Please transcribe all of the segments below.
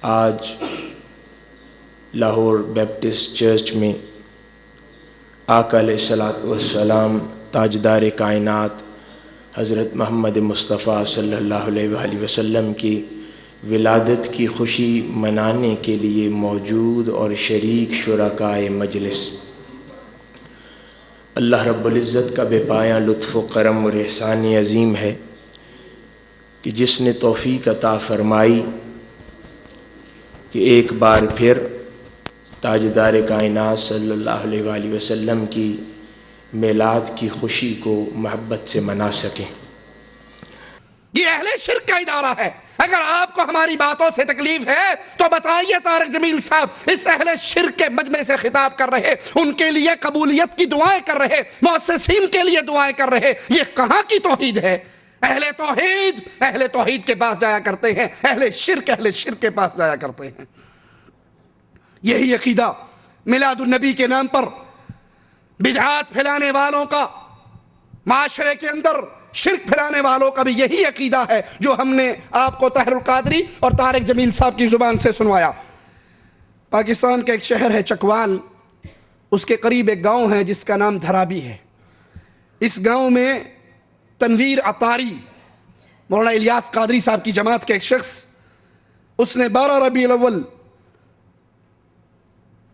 آج Lahore Baptist church میں آقا علیہ الصلوۃ والسلام تاجدار کائنات حضرت محمد مصطفیٰ صلی اللہ علیہ وآلہ وسلم کی ولادت کی خوشی منانے کے لیے موجود اور شریک شرکائے مجلس، اللہ رب العزت کا بے پایاں لطف و کرم اور احسان عظیم ہے کہ جس نے توفیق عطا فرمائی کہ ایک بار پھر تاجدار کائنات صلی اللہ علیہ وآلہ وسلم کی میلاد کی خوشی کو محبت سے منا سکیں۔ یہ اہل شرک کا ادارہ ہے۔ اگر آپ کو ہماری باتوں سے تکلیف ہے تو بتائیے، طارق جمیل صاحب اس اہل شرک کے مجمع سے خطاب کر رہے، ان کے لیے قبولیت کی دعائیں کر رہے، مؤسسین کے لیے دعائیں کر رہے، یہ کہاں کی توحید ہے؟ اہل توحید کے پاس جایا کرتے ہیں، اہل شرک کے پاس جایا کرتے ہیں۔ یہی عقیدہ میلاد النبی کے نام پر بدعات پھیلانے والوں کا، معاشرے کے اندر شرک پھیلانے والوں کا بھی یہی عقیدہ ہے جو ہم نے آپ کو طاہر القادری اور طارق جمیل صاحب کی زبان سے سنوایا۔ پاکستان کا ایک شہر ہے چکوال، اس کے قریب ایک گاؤں ہے جس کا نام دھرابی ہے۔ اس گاؤں میں تنویر عطاری، مولانا الیاس قادری صاحب کی جماعت کے ایک شخص، اس نے 12 ربیع الاول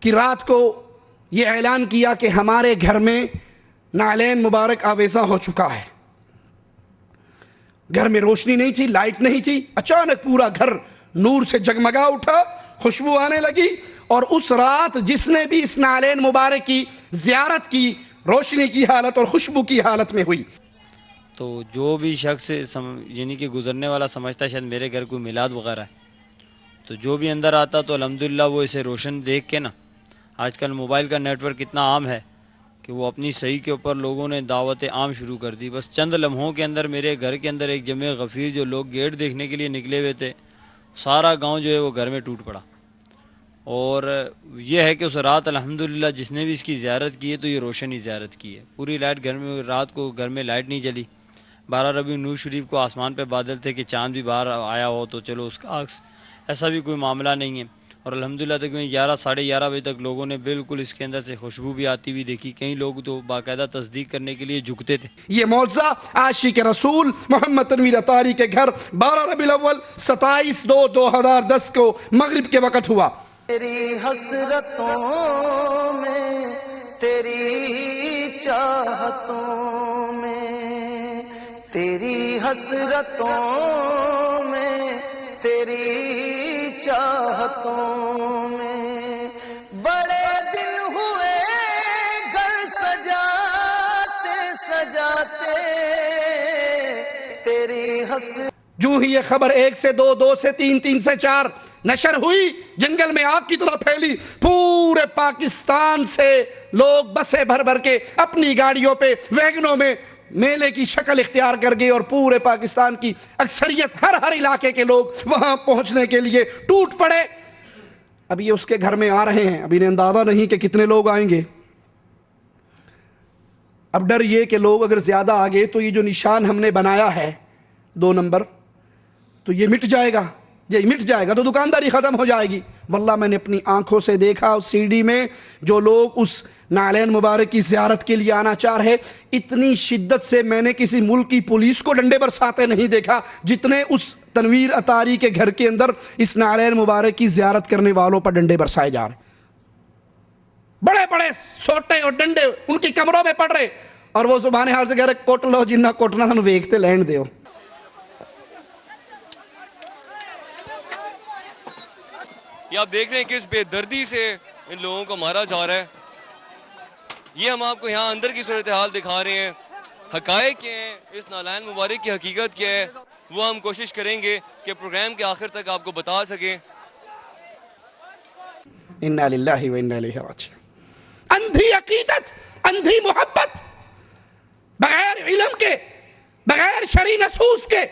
کی رات کو یہ اعلان کیا کہ ہمارے گھر میں نعلین مبارک آویزاں ہو چکا ہے۔ گھر میں روشنی نہیں تھی، لائٹ نہیں تھی، اچانک پورا گھر نور سے جگمگا اٹھا، خوشبو آنے لگی، اور اس رات جس نے بھی اس نعلین مبارک کی زیارت کی، روشنی کی حالت اور خوشبو کی حالت میں ہوئی۔ تو جو بھی شخص یعنی کہ گزرنے والا سمجھتا ہے شاید میرے گھر کوئی میلاد وغیرہ ہے، تو جو بھی اندر آتا تو الحمدللہ وہ اسے روشن دیکھ کے نا، آج کل موبائل کا نیٹ ورک اتنا عام ہے کہ وہ اپنی صحیح کے اوپر لوگوں نے دعوت عام شروع کر دی۔ بس چند لمحوں کے اندر میرے گھر کے اندر ایک جمع غفیر جو لوگ گیٹ دیکھنے کے لیے نکلے ہوئے تھے، سارا گاؤں جو ہے وہ گھر میں ٹوٹ پڑا۔ اور یہ ہے کہ اس رات الحمدللہ جس نے بھی اس کی زیارت کی ہے تو یہ روشن ہی زیارت کی ہے۔ پوری رات گھر میں، رات کو گھر میں لائٹ نہیں جلی۔ 12 ربیع نور شریف کو آسمان پہ بادل تھے کہ چاند بھی باہر آیا ہو تو چلو اس کا عکس، ایسا بھی کوئی معاملہ نہیں ہے۔ اور الحمدللہ تقریباً 11 ساڑھے 11 بجے تک لوگوں نے بالکل اس کے اندر سے خوشبو بھی آتی ہوئی دیکھی۔ کئی لوگ تو باقاعدہ تصدیق کرنے کے لیے جھکتے تھے۔ یہ معجزہ عاشق رسول محمد تنویر عطاری کے گھر 12 ربیع الاول 27/2/2010 کو مغرب کے وقت ہوا۔ تیری حسرتوں میں، تیری چاہتوں میں، تیری حسرتوں میں، تیری چاہتوں میں، بڑے دن ہوئے گھر سجاتے سجاتے، تیری حسرت۔ جو ہی یہ خبر 1 سے 2، 2 سے 3، 3 سے 4 نشر ہوئی، جنگل میں آگ کی طرح پھیلی۔ پورے پاکستان سے لوگ بسیں بھر بھر کے اپنی گاڑیوں پہ، ویگنوں میں میلے کی شکل اختیار کر گئے، اور پورے پاکستان کی اکثریت، ہر علاقے کے لوگ وہاں پہنچنے کے لیے ٹوٹ پڑے۔ اب یہ اس کے گھر میں آ رہے ہیں، اب انہیں اندازہ نہیں کہ کتنے لوگ آئیں گے۔ اب ڈر یہ کہ لوگ اگر زیادہ آ گئے تو یہ جو نشان ہم نے بنایا ہے 2 نمبر، تو یہ مٹ جائے گا، یہ مٹ جائے گا تو دکانداری ختم ہو جائے گی۔ واللہ میں نے اپنی آنکھوں سے دیکھا اس سی ڈی میں جو لوگ اس نعلین مبارک کی زیارت کے لیے آنا چاہ رہے، اتنی شدت سے میں نے کسی ملک کی پولیس کو ڈنڈے برساتے نہیں دیکھا جتنے اس تنویر عطاری کے گھر کے اندر اس نعلین مبارک کی زیارت کرنے والوں پر ڈنڈے برسائے جا رہے۔ بڑے بڑے سوٹے اور ڈنڈے ان کی کمروں میں پڑ رہے، اور وہ زبان حال سے کہہ رہے کوٹ لو جنہ کوٹنا تھا ویکھتے لین دیو۔ یہ آپ دیکھ رہے ہیں کہ اس بے دردی سے ان لوگوں کو مارا جا رہا ہے۔ یہ ہم آپ کو یہاں اندر کی صورتحال دکھا رہے ہیں، حقائق کیا ہیں، اس نعلین مبارک کی حقیقت کیا ہے، وہ ہم کوشش کریں گے کہ پروگرام کے آخر تک آپ کو بتا سکیں۔ انا للہ و انا الیہ راجعون۔ اندھی عقیدت، اندھی محبت، بغیر علم کے، بغیر شرعی نصوص کے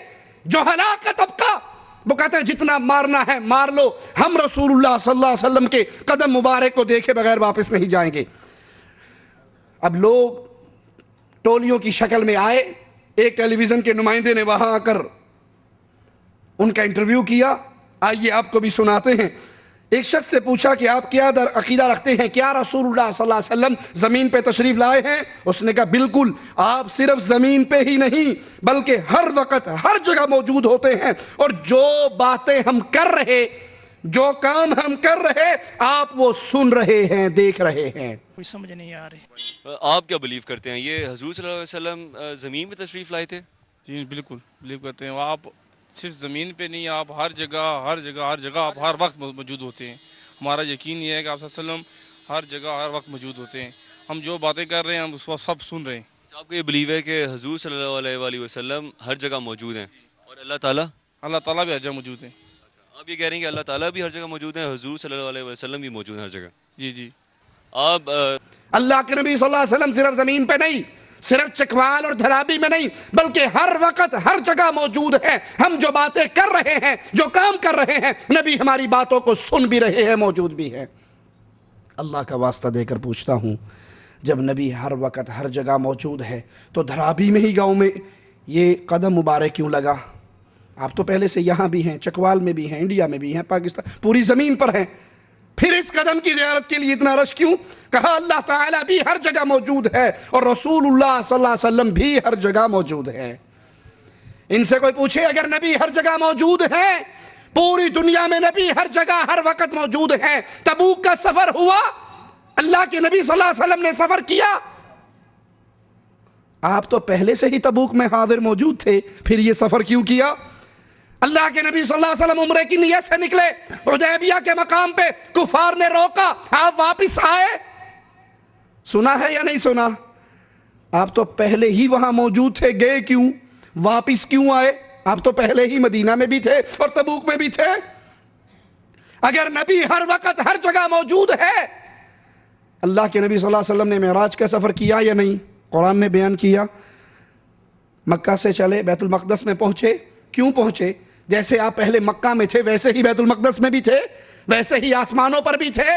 جو ہلاک کا طبقہ، وہ کہتے ہیں جتنا مارنا ہے مار لو، ہم رسول اللہ صلی اللہ علیہ وسلم کے قدم مبارک کو دیکھے بغیر واپس نہیں جائیں گے۔ اب لوگ ٹولیوں کی شکل میں آئے، ایک ٹیلی ویژن کے نمائندے نے وہاں آ کر ان کا انٹرویو کیا، آئیے آپ کو بھی سناتے ہیں. ایک شخص سے پوچھا کہ آپ کیا عقیدہ رکھتے ہیں, کیا رسول اللہ صلی اللہ علیہ وسلم زمین پہ تشریف لائے ہیں؟ اس نے کہا بالکل, آپ صرف زمین پہ ہی نہیں بلکہ ہر وقت ہر جگہ موجود ہوتے ہیں, اور جو باتیں ہم کر رہے, جو کام ہم کر رہے, آپ وہ سن رہے ہیں, دیکھ رہے ہیں. کوئی سمجھ نہیں آ رہی. آپ کیا بلیو کرتے ہیں, یہ حضور صلی اللہ علیہ وسلم زمین پہ تشریف لائے تھے؟ جی بالکل بلیو کرتے ہیں. آپ صرف زمین پہ نہیں, آپ ہر جگہ آپ ہر وقت موجود ہوتے ہیں. ہمارا یقین یہ ہے کہ آپ صلی اللہ علیہ وسلم ہر جگہ ہر وقت موجود ہوتے ہیں. ہم جو باتیں کر رہے ہیں ہم اس وقت سب سن رہے ہیں. آپ کو یہ بلیو ہے کہ حضور صلی اللہ علیہ وآلہ وسلم ہر جگہ موجود ہیں, اور اللہ تعالیٰ اللہ بھی ہر جگہ موجود ہیں. آپ یہ کہہ رہے ہیں کہ اللہ تعالیٰ بھی ہر جگہ موجود ہیں, حضور صلی اللہ علیہ وسلم بھی موجود ہیں ہر جگہ. جی آپ اللہ کے نبی صلی اللہ علیہ وسلم صرف زمین پہ نہیں, صرف چکوال اور دھرابی میں نہیں, بلکہ ہر وقت ہر جگہ موجود ہیں. ہم جو باتیں کر رہے ہیں, جو کام کر رہے ہیں, نبی ہماری باتوں کو سن بھی رہے ہیں, موجود بھی ہیں. اللہ کا واسطہ دے کر پوچھتا ہوں, جب نبی ہر وقت ہر جگہ موجود ہے تو دھرابی میں ہی گاؤں میں یہ قدم مبارک کیوں لگا؟ آپ تو پہلے سے یہاں بھی ہیں, چکوال میں بھی ہیں, انڈیا میں بھی ہیں, پاکستان پوری زمین پر ہیں, پھر اس قدم کی زیارت کے لیے اتنا رش کیوں؟ کہا اللہ تعالیٰ بھی ہر جگہ موجود ہے اور رسول اللہ صلی اللہ علیہ وسلم بھی ہر جگہ موجود ہے. ان سے کوئی پوچھے اگر نبی ہر جگہ موجود ہیں, پوری دنیا میں نبی ہر جگہ ہر وقت موجود ہیں, تبوک کا سفر ہوا, اللہ کے نبی صلی اللہ علیہ وسلم نے سفر کیا, آپ تو پہلے سے ہی تبوک میں حاضر موجود تھے, پھر یہ سفر کیوں کیا؟ اللہ کے نبی صلی اللہ علیہ وسلم عمرے کی نیت سے نکلے, حدیبیہ کے مقام پہ کفار نے روکا, آپ واپس آئے. سنا ہے یا نہیں سنا؟ آپ تو پہلے ہی وہاں موجود تھے, گئے کیوں؟ واپس کیوں آئے؟ آپ تو پہلے ہی مدینہ میں بھی تھے اور تبوک میں بھی تھے. اگر نبی ہر وقت ہر جگہ موجود ہے, اللہ کے نبی صلی اللہ علیہ وسلم نے معراج کا سفر کیا یا نہیں؟ قرآن نے بیان کیا. مکہ سے چلے, بیت المقدس میں پہنچے, کیوں پہنچے؟ جیسے آپ پہلے مکہ میں تھے ویسے ہی بیت المقدس میں بھی تھے, ویسے ہی آسمانوں پر بھی تھے.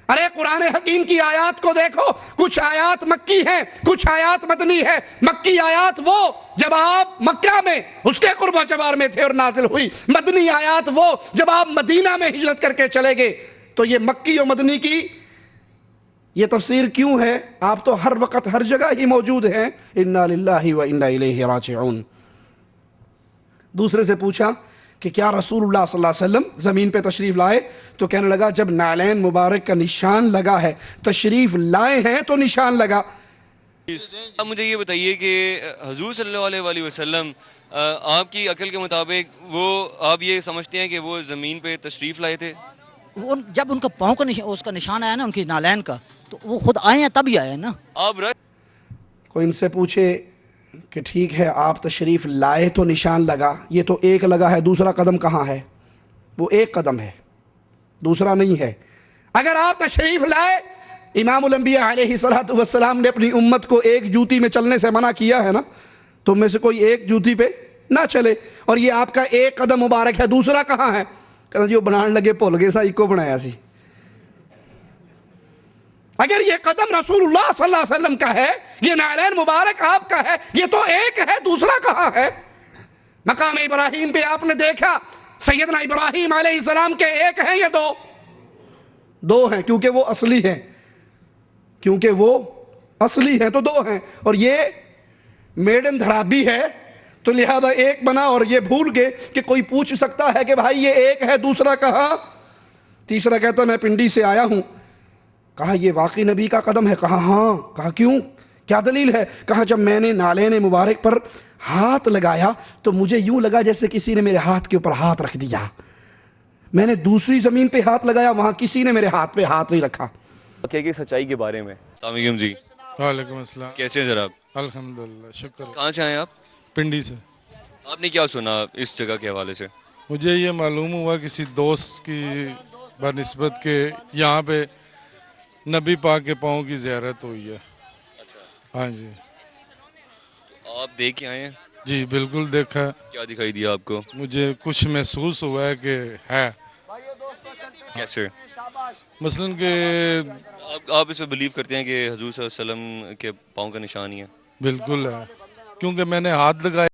ارے قرآن حکیم کی آیات کو دیکھو, کچھ آیات مکی ہیں, کچھ آیات مدنی ہے. مکی آیات وہ جب آپ مکہ میں اس کے قرب و جوار میں تھے اور نازل ہوئی, مدنی آیات وہ جب آپ مدینہ میں ہجرت کر کے چلے گئے. تو یہ مکی اور مدنی کی یہ تفسیر کیوں ہے؟ آپ تو ہر وقت ہر جگہ ہی موجود ہیں. انا للہ و انا الیہ راجعون. دوسرے سے پوچھا کہ کیا رسول اللہ صلی اللہ علیہ وسلم زمین پہ تشریف لائے؟ تو کہنے لگا جب نعلین مبارک کا نشان لگا ہے, تشریف لائے ہیں تو نشان لگا. اب مجھے یہ بتائیے کہ حضور صلی اللہ علیہ وآلہ وسلم آپ کی عقل کے مطابق وہ آپ یہ سمجھتے ہیں کہ وہ زمین پہ تشریف لائے تھے؟ جب ان کا پاؤں کا اس کا نشان آیا نا, ان کی نالین کا, تو وہ خود آئے ہیں تب ہی آئے ہیں نا. آپ کوئی ان سے پوچھے کہ ٹھیک ہے آپ تشریف لائے تو نشان لگا, یہ تو ایک لگا ہے, دوسرا قدم کہاں ہے؟ وہ ایک قدم ہے, دوسرا نہیں ہے. اگر آپ تشریف لائے, امام الانبیاء علیہ السلام نے اپنی امت کو ایک جوتی میں چلنے سے منع کیا ہے نا, تم میں سے کوئی ایک جوتی پہ نہ چلے, اور یہ آپ کا ایک قدم مبارک ہے, دوسرا کہاں ہے؟ کہتا جو بنان لگے بھول گئے سا ایک بنایا سی. اگر یہ قدم رسول اللہ صلی اللہ علیہ وسلم کا ہے, یہ نعلین مبارک آپ کا ہے, یہ تو ایک ہے, دوسرا کہاں ہے؟ مقام ابراہیم پہ آپ نے دیکھا سیدنا ابراہیم علیہ السلام کے ایک ہیں یا دو ہیں, کیونکہ وہ اصلی ہیں, کیونکہ وہ اصلی ہیں تو دو ہیں. اور یہ میڈن دھرابی ہے تو لہذا ایک بنا, اور یہ بھول گئے کہ کوئی پوچھ سکتا ہے کہ بھائی یہ ایک ہے, دوسرا کہاں؟ تیسرا کہتا میں پنڈی سے آیا ہوں. کہا یہ واقعی نبی کا قدم ہے؟ کہا ہاں. کہا کیوں, کیا دلیل ہے؟ کہا جب میں نے نالین مبارک پر ہاتھ لگایا تو مجھے یوں لگا جیسے کسی نے میرے ہاتھ کے اوپر ہاتھ رکھ دیا. میں نے دوسری زمین پہ ہاتھ لگایا, وہاں کسی نے میرے ہاتھ پہ ہاتھ نہیں رکھا. کہ سچائی کے بارے میں. السلام علیکم جی. وعلیکم السلام. کیسے ہیں جناب؟ الحمدللہ, شکر. کہاں سے آئے آپ؟ پنڈی سے. آپ نے کیا سنا اس جگہ کے حوالے سے؟ مجھے یہ معلوم ہوا کسی دوست کی بنسبت کہ یہاں پہ نبی پاک کے پاؤں کی زیارت ہوئی ہے. ہاں جی. آپ دیکھ کے آئے ہیں؟ جی بالکل دیکھا. کیا دکھائی دیا آپ کو؟ مجھے کچھ محسوس ہوا ہے کہ ہے. کیسے؟ مثلاً کہ آپ اس پہ بلیو کرتے ہیں کہ حضور صلی اللہ علیہ وسلم کے پاؤں کا نشان ہی ہے؟ بالکل ہے, کیونکہ میں نے ہاتھ لگایا.